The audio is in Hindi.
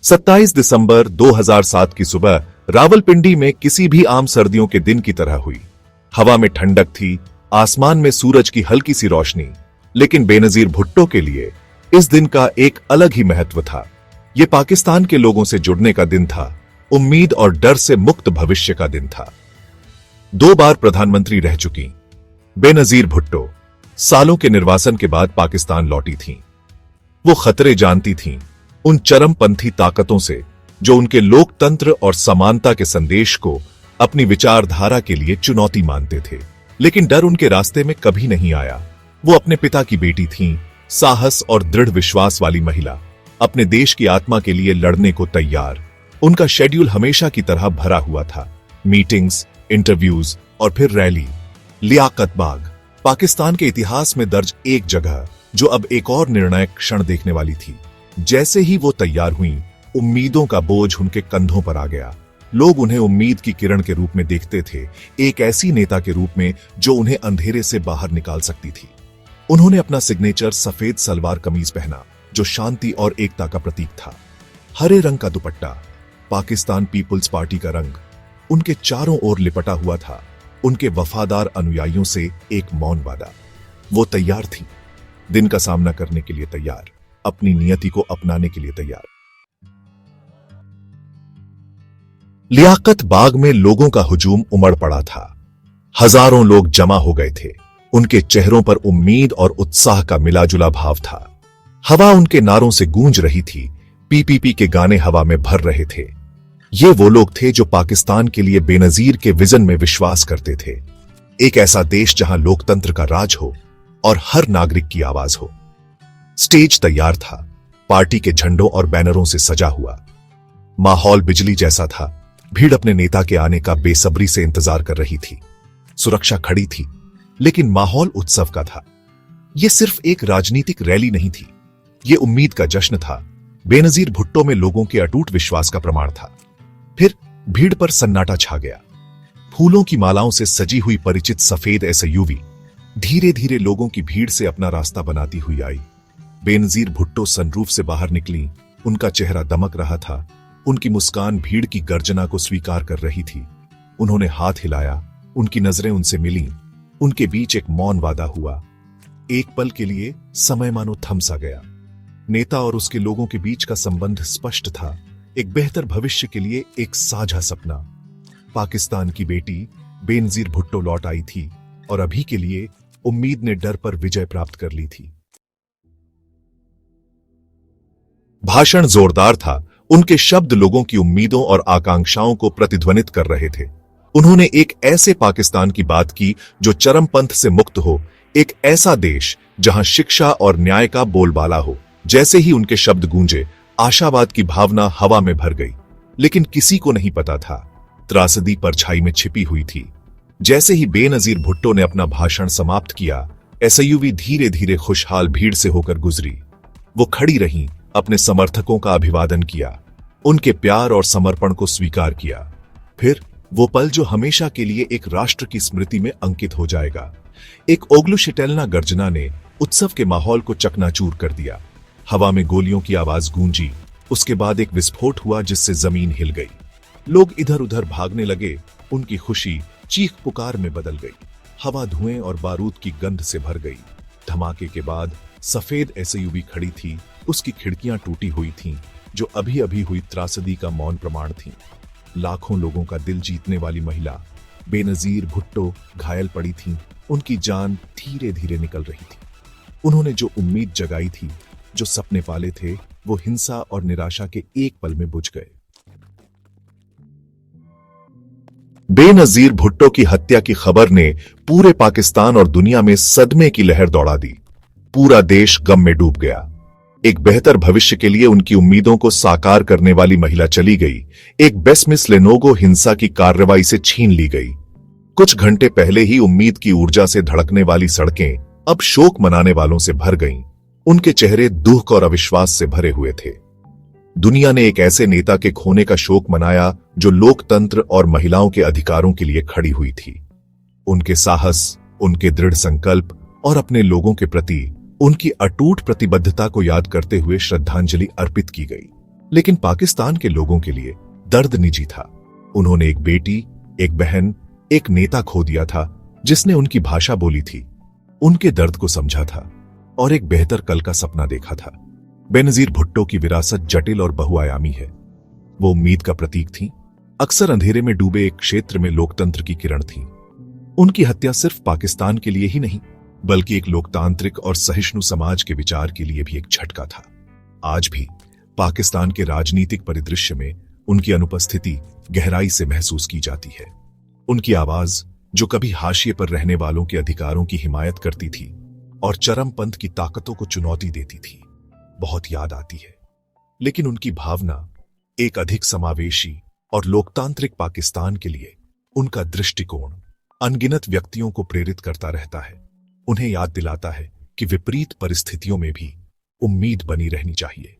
27 दिसंबर 2007 की सुबह रावलपिंडी में किसी भी आम सर्दियों के दिन की तरह हुई। हवा में ठंडक थी, आसमान में सूरज की हल्की सी रोशनी, लेकिन बेनजीर भुट्टो के लिए इस दिन का एक अलग ही महत्व था। यह पाकिस्तान के लोगों से जुड़ने का दिन था, उम्मीद और डर से मुक्त भविष्य का दिन था। 2 बार प्रधानमंत्री रह चुकी बेनजीर भुट्टो सालों के निर्वासन के बाद पाकिस्तान लौटी थीं। वो खतरे जानती थीं, उन चरमपंथी ताकतों से जो उनके लोकतंत्र और समानता के संदेश को अपनी विचारधारा के लिए चुनौती मानते थे। लेकिन डर उनके रास्ते में कभी नहीं आया। वो अपने पिता की बेटी थीं, साहस और दृढ़ विश्वास वाली महिला, अपने देश की आत्मा के लिए लड़ने को तैयार। उनका शेड्यूल हमेशा की तरह भरा हुआ था, मीटिंग्स, इंटरव्यूज और फिर रैली। लियाकत बाग पाकिस्तान के इतिहास में दर्ज एक जगह जो अब एक और निर्णायक क्षण देखने वाली थी। जैसे ही वो तैयार हुई, उम्मीदों का बोझ उनके कंधों पर आ गया। लोग उन्हें उम्मीद की किरण के रूप में देखते थे, एक ऐसी नेता के रूप में जो उन्हें अंधेरे से बाहर निकाल सकती थी। उन्होंने अपना सिग्नेचर सफेद सलवार कमीज पहना जो शांति और एकता का प्रतीक था। हरे रंग का दुपट्टा, पाकिस्तान पीपुल्स पार्टी का रंग, उनके चारों ओर लिपटा हुआ था। उनके वफादार अनुयायियों से एक मौन वादा। वो तैयार थी, दिन का सामना करने के लिए तैयार, अपनी नियति को अपनाने के लिए तैयार। लियाकत बाग में लोगों का हुजूम उमड़ पड़ा था। हजारों लोग जमा हो गए थे। उनके चेहरों पर उम्मीद और उत्साह का मिलाजुला भाव था। हवा उनके नारों से गूंज रही थी, पीपीपी के गाने हवा में भर रहे थे। ये वो लोग थे जो पाकिस्तान के लिए बेनजीर के विजन में विश्वास करते थे। एक ऐसा देश जहां लोकतंत्र का राज हो और हर नागरिक की आवाज हो। स्टेज तैयार था, पार्टी के झंडों और बैनरों से सजा हुआ। माहौल बिजली जैसा था। भीड़ अपने नेता के आने का बेसब्री से इंतजार कर रही थी। सुरक्षा खड़ी थी, लेकिन माहौल उत्सव का था। यह सिर्फ एक राजनीतिक रैली नहीं थी, यह उम्मीद का जश्न था। बेनजीर भुट्टो में लोगों के अटूट विश्वास का प्रमाण था। फिर भीड़ पर सन्नाटा छा गया। फूलों की मालाओं से सजी हुई परिचित सफेद एसयूवी धीरे धीरे लोगों की भीड़ से अपना रास्ता बनाती हुई आई। बेनजीर भुट्टो सनरूफ से बाहर निकली। उनका चेहरा दमक रहा था, उनकी मुस्कान भीड़ की गर्जना को स्वीकार कर रही थी। उन्होंने हाथ हिलाया, उनकी नजरें उनसे मिलीं। उनके बीच एक मौन वादा हुआ। एक पल के लिए समय मानो थम सा गया। नेता और उसके लोगों के बीच का संबंध स्पष्ट था, एक बेहतर भविष्य के लिए एक साझा सपना। पाकिस्तान की बेटी बेनजीर भुट्टो लौट आई थी और अभी के लिए उम्मीद ने डर पर विजय प्राप्त कर ली थी। भाषण जोरदार था, उनके शब्द लोगों की उम्मीदों और आकांक्षाओं को प्रतिध्वनित कर रहे थे। उन्होंने एक ऐसे पाकिस्तान की बात की जो चरमपंथ से मुक्त हो, एक ऐसा देश जहां शिक्षा और न्याय का बोलबाला हो। जैसे ही उनके शब्द गूंजे, आशावाद की भावना हवा में भर गई। लेकिन किसी को नहीं पता था, त्रासदी परछाई में छिपी हुई थी। जैसे ही बेनजीर भुट्टो ने अपना भाषण समाप्त किया, एसयूवी धीरे धीरे खुशहाल भीड़ से होकर गुजरी। वो खड़ी रहीं, अपने समर्थकों का अभिवादन किया, उनके प्यार और समर्पण को स्वीकार किया। फिर वो पल जो हमेशा के लिए एक राष्ट्र की स्मृति में अंकित हो जाएगा। एक ओग्लुशिटेल्ना गर्जना ने उत्सव के माहौल को चकनाचूर कर दिया। हवा में गोलियों की आवाज गूंजी, उसके बाद एक विस्फोट हुआ जिससे जमीन हिल गई। लोग इधर उधर भागने लगे, उनकी खुशी चीख पुकार में बदल गई। हवा धुएं और बारूद की गंध से भर गई। धमाके के बाद सफेद एसयूवी खड़ी थी, उसकी खिड़कियां टूटी हुई थीं, जो अभी अभी हुई त्रासदी का मौन प्रमाण थीं। लाखों लोगों का दिल जीतने वाली महिला बेनजीर भुट्टो घायल पड़ी थीं, उनकी जान धीरे धीरे निकल रही थी। उन्होंने जो उम्मीद जगाई थी, जो सपने पाले थे, वो हिंसा और निराशा के एक पल में बुझ गए। बेनजीर भुट्टो की हत्या की खबर ने पूरे पाकिस्तान और दुनिया में सदमे की लहर दौड़ा दी। पूरा देश गम में डूब गया। एक बेहतर भविष्य के लिए उनकी उम्मीदों को साकार करने वाली महिला चली गई। एक बेसमिस लेनोगो हिंसा की कार्रवाई से छीन ली गई। कुछ घंटे पहले ही उम्मीद की ऊर्जा से धड़कने वाली सड़कें अब शोक मनाने वालों से भर गईं। उनके चेहरे दुख और अविश्वास से भरे हुए थे। दुनिया ने एक ऐसे नेता के खोने का शोक मनाया जो लोकतंत्र और महिलाओं के अधिकारों के लिए खड़ी हुई थी। उनके साहस, उनके दृढ़ संकल्प और अपने लोगों के प्रति उनकी अटूट प्रतिबद्धता को याद करते हुए श्रद्धांजलि अर्पित की गई। लेकिन पाकिस्तान के लोगों के लिए दर्द निजी था। उन्होंने एक बेटी, एक बहन, एक नेता खो दिया था जिसने उनकी भाषा बोली थी, उनके दर्द को समझा था और एक बेहतर कल का सपना देखा था। बेनजीर भुट्टो की विरासत जटिल और बहुआयामी है। वो उम्मीद का प्रतीक थी, अक्सर अंधेरे में डूबे एक क्षेत्र में लोकतंत्र की किरण थी। उनकी हत्या सिर्फ पाकिस्तान के लिए ही नहीं, बल्कि एक लोकतांत्रिक और सहिष्णु समाज के विचार के लिए भी एक झटका था। आज भी पाकिस्तान के राजनीतिक परिदृश्य में उनकी अनुपस्थिति गहराई से महसूस की जाती है। उनकी आवाज, जो कभी हाशिए पर रहने वालों के अधिकारों की हिमायत करती थी और चरमपंथ की ताकतों को चुनौती देती थी, बहुत याद आती है। लेकिन उनकी भावना, एक अधिक समावेशी और लोकतांत्रिक पाकिस्तान के लिए उनका दृष्टिकोण अनगिनत व्यक्तियों को प्रेरित करता रहता है। उन्हें याद दिलाता है कि विपरीत परिस्थितियों में भी उम्मीद बनी रहनी चाहिए।